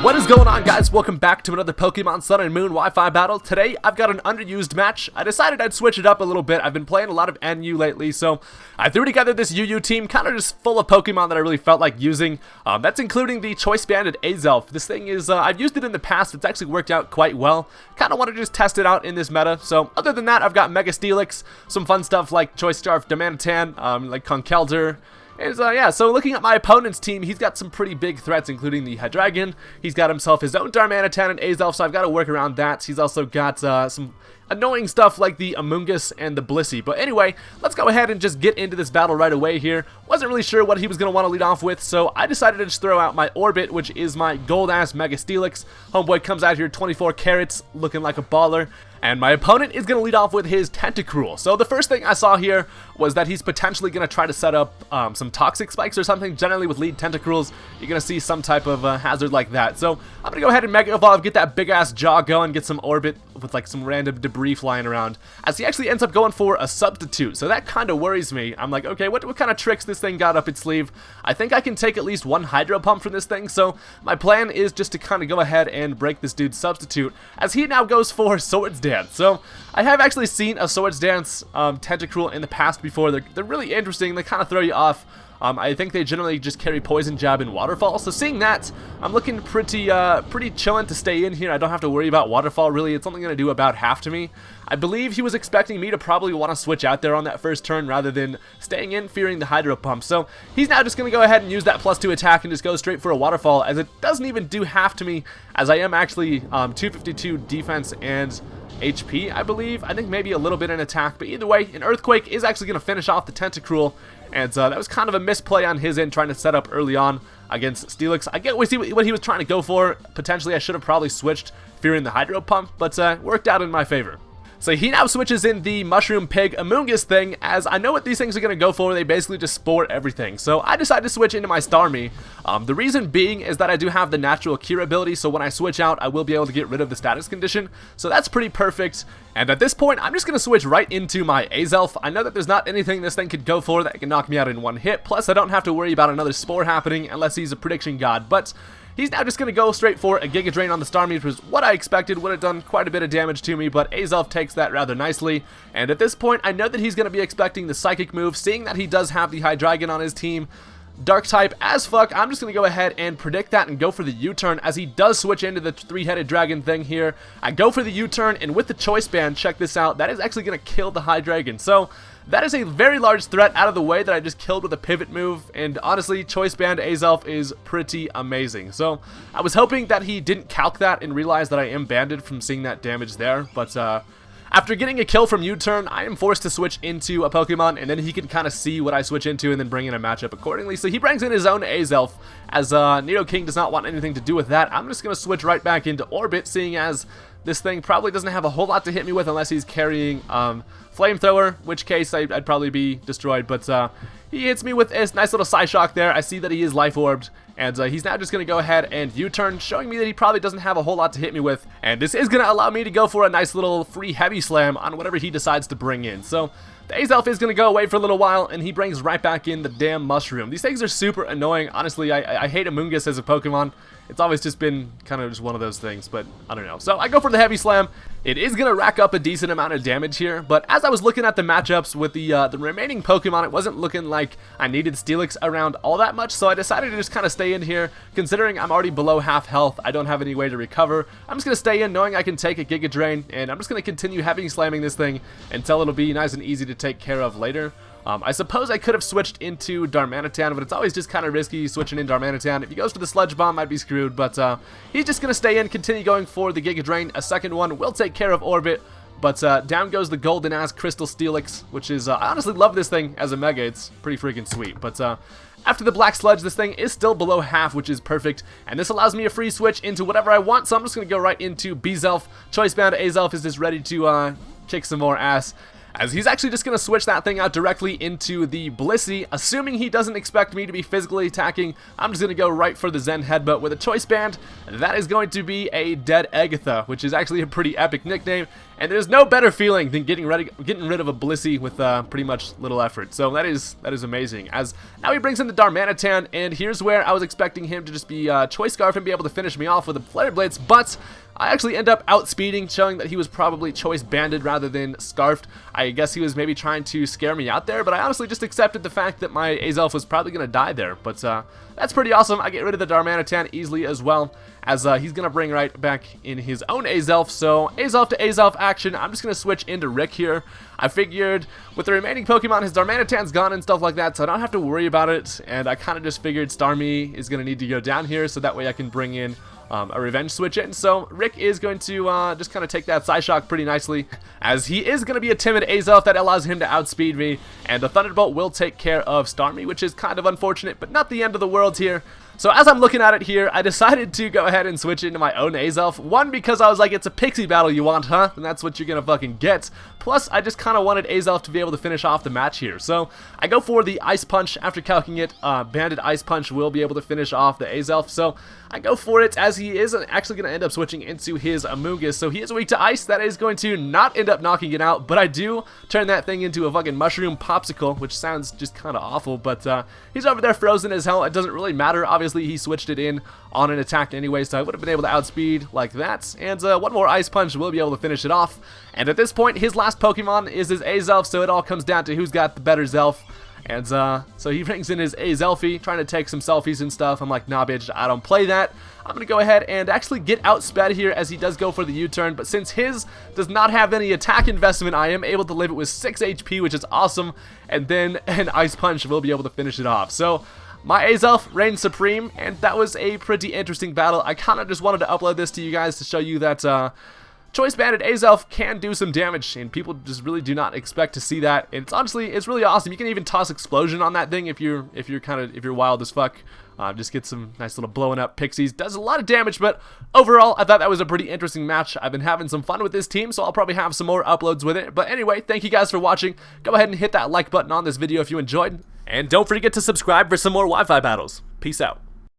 What is going on, guys? Welcome back to another Pokemon Sun and Moon Wi-Fi battle. Today, I've got an underused match. I decided I'd switch it up a little bit. I've been playing a lot of NU lately, so I threw together this UU team, kind of just full of Pokemon that I really felt like using. That's including the Choice Banded Azelf. This thing is, I've used it in the past. It's actually worked out quite well. Kind of want to just test it out in this meta. So, other than that, I've got Mega Steelix, some fun stuff like Choice Scarf Damanitan, like Conkeldurr. So looking at my opponent's team, he's got some pretty big threats, including the Hydreigon. He's got himself his own Darmanitan and Azelf, so I've got to work around that. He's also got some annoying stuff like the Amoonguss and the Blissey. But anyway, let's go ahead and just get into this battle right away here. Wasn't really sure what he was going to want to lead off with, so I decided to just throw out my Orbit, which is my gold-ass Mega Steelix. Homeboy comes out here 24 carats, looking like a baller. And my opponent is going to lead off with his Tentacruel. So the first thing I saw here was that he's potentially going to try to set up some Toxic Spikes or something. Generally with lead Tentacruels, you're going to see some type of hazard like that. So I'm going to go ahead and Mega Evolve, get that big ass jaw going, get some Orbit with like some random debris flying around. As he actually ends up going for a Substitute. So that kind of worries me. I'm like, okay, what kind of tricks this thing got up its sleeve? I think I can take at least one Hydro Pump from this thing. So my plan is just to kind of go ahead and break this dude's Substitute. As he now goes for Swords Dance. So I have actually seen a Swords Dance Tentacruel in the past before. They're really interesting. They kind of throw you off. I think they generally just carry Poison Jab and Waterfall. So seeing that, I'm looking pretty chillin' to stay in here. I don't have to worry about Waterfall really. It's only going to do about half to me. I believe he was expecting me to probably want to switch out there on that first turn rather than staying in fearing the Hydro Pump. So he's now just going to go ahead and use that +2 attack and just go straight for a Waterfall, as it doesn't even do half to me, as I am actually 252 defense and HP, I believe. I think maybe a little bit in attack, but either way, an Earthquake is actually going to finish off the Tentacruel, and that was kind of a misplay on his end, trying to set up early on against Steelix. I get what he was trying to go for. Potentially, I should have probably switched, fearing the Hydro Pump, but worked out in my favor. So he now switches in the Mushroom Pig Amoonguss thing, as I know what these things are going to go for. They basically just spore everything. So I decided to switch into my Starmie. The reason being is that I do have the natural cure ability, so when I switch out, I will be able to get rid of the status condition. So that's pretty perfect. And at this point, I'm just going to switch right into my Azelf. I know that there's not anything this thing could go for that can knock me out in one hit. Plus, I don't have to worry about another Spore happening unless he's a prediction god. But he's now just going to go straight for a Giga Drain on the Starmie, which was what I expected. Would have done quite a bit of damage to me, but Azelf takes that rather nicely. And at this point, I know that he's going to be expecting the Psychic move, seeing that he does have the Hydreigon on his team. Dark type as fuck. I'm just going to go ahead and predict that and go for the U-turn, as he does switch into the three-headed dragon thing here. I go for the U-turn, and with the Choice Band, check this out, that is actually going to kill the Hydreigon. So that is a very large threat out of the way that I just killed with a pivot move, and honestly, Choice Band Azelf is pretty amazing. So I was hoping that he didn't calc that and realize that I am banded from seeing that damage there, but after getting a kill from U-turn, I am forced to switch into a Pokemon, and then he can kind of see what I switch into and then bring in a matchup accordingly. So he brings in his own Azelf, as Nidoking does not want anything to do with that. I'm just going to switch right back into Orbit, seeing as this thing probably doesn't have a whole lot to hit me with unless he's carrying Flamethrower, which case I'd probably be destroyed. But he hits me with a nice little Psyshock there. I see that he is Life Orbed, and he's now just going to go ahead and U-turn, showing me that he probably doesn't have a whole lot to hit me with. And this is going to allow me to go for a nice little free Heavy Slam on whatever he decides to bring in. So the Azelf is going to go away for a little while, and he brings right back in the damn Mushroom. These things are super annoying. Honestly, I hate Amoonguss as a Pokemon. It's always just been kind of just one of those things, but I don't know. So I go for the Heavy Slam. It is going to rack up a decent amount of damage here, but as I was looking at the matchups with the remaining Pokemon, it wasn't looking like I needed Steelix around all that much, so I decided to just kind of stay in here. Considering I'm already below half health, I don't have any way to recover. I'm just going to stay in knowing I can take a Giga Drain, and I'm just going to continue Heavy Slamming this thing until it'll be nice and easy to take care of later. I suppose I could have switched into Darmanitan, but it's always just kind of risky switching in Darmanitan. If he goes for the Sludge Bomb, I'd be screwed, but he's just going to stay in, continue going for the Giga Drain. A second one will take care of Orbit, but down goes the golden-ass Crystal Steelix, which is, I honestly love this thing as a Mega. It's pretty freaking sweet, but after the Black Sludge, this thing is still below half, which is perfect, and this allows me a free switch into whatever I want, so I'm just going to go right into Bezelf. Choice Band Azelf is just ready to kick some more ass. as he's actually just going to switch that thing out directly into the Blissey. Assuming he doesn't expect me to be physically attacking, I'm just going to go right for the Zen Headbutt with a Choice Band. That is going to be a Dead Agatha, which is actually a pretty epic nickname, and there's no better feeling than getting rid of a Blissey with pretty much little effort. So that is amazing. As now he brings in the Darmanitan, and here's where I was expecting him to just be Choice Scarf and be able to finish me off with a Flare Blitz, but I actually end up outspeeding, showing that he was probably Choice Banded rather than Scarfed. I guess he was maybe trying to scare me out there, but I honestly just accepted the fact that my Azelf was probably going to die there. But that's pretty awesome. I get rid of the Darmanitan easily as well, as he's going to bring right back in his own Azelf. So Azelf to Azelf action. I'm just going to switch into Rick here. I figured with the remaining Pokemon, his Darmanitan's gone and stuff like that, so I don't have to worry about it. And I kind of just figured Starmie is going to need to go down here, so that way I can bring in a Revenge switch in. So Rick is going to just kind of take that Psyshock pretty nicely, as he is going to be a timid Azelf that allows him to outspeed me, and the Thunderbolt will take care of Starmie, which is kind of unfortunate, but not the end of the world here. So as I'm looking at it here, I decided to go ahead and switch into my own Azelf. One, because I was like, it's a pixie battle you want, huh? And that's what you're gonna fucking get. Plus, I just kind of wanted Azelf to be able to finish off the match here. So I go for the Ice Punch. After calcing it, Banded Ice Punch will be able to finish off the Azelf. So I go for it, as he is actually going to end up switching into his Amoonguss. So he is weak to ice. That is going to not end up knocking it out, but I do turn that thing into a fucking Mushroom Popsicle, which sounds just kind of awful, but he's over there frozen as hell. It doesn't really matter. Obviously, he switched it in on an attack anyway, so I would have been able to outspeed like that. And one more Ice Punch will be able to finish it off. And at this point, his last Pokemon is his Azelf, so it all comes down to who's got the better Zelf. And so he brings in his Azelfie, trying to take some selfies and stuff. I'm like, nah, bitch, I don't play that. I'm going to go ahead and actually get outsped here, as he does go for the U-turn. But since his does not have any attack investment, I am able to live it with 6 HP, which is awesome. And then an Ice Punch will be able to finish it off. So my Azelf reigns supreme, and that was a pretty interesting battle. I kind of just wanted to upload this to you guys to show you that Choice Banded Azelf can do some damage, and people just really do not expect to see that. And it's really awesome. You can even toss Explosion on that thing if you're wild as fuck. Just get some nice little blowing up pixies. Does a lot of damage, but overall, I thought that was a pretty interesting match. I've been having some fun with this team, so I'll probably have some more uploads with it. But anyway, thank you guys for watching. Go ahead and hit that like button on this video if you enjoyed, and don't forget to subscribe for some more Wi-Fi battles. Peace out.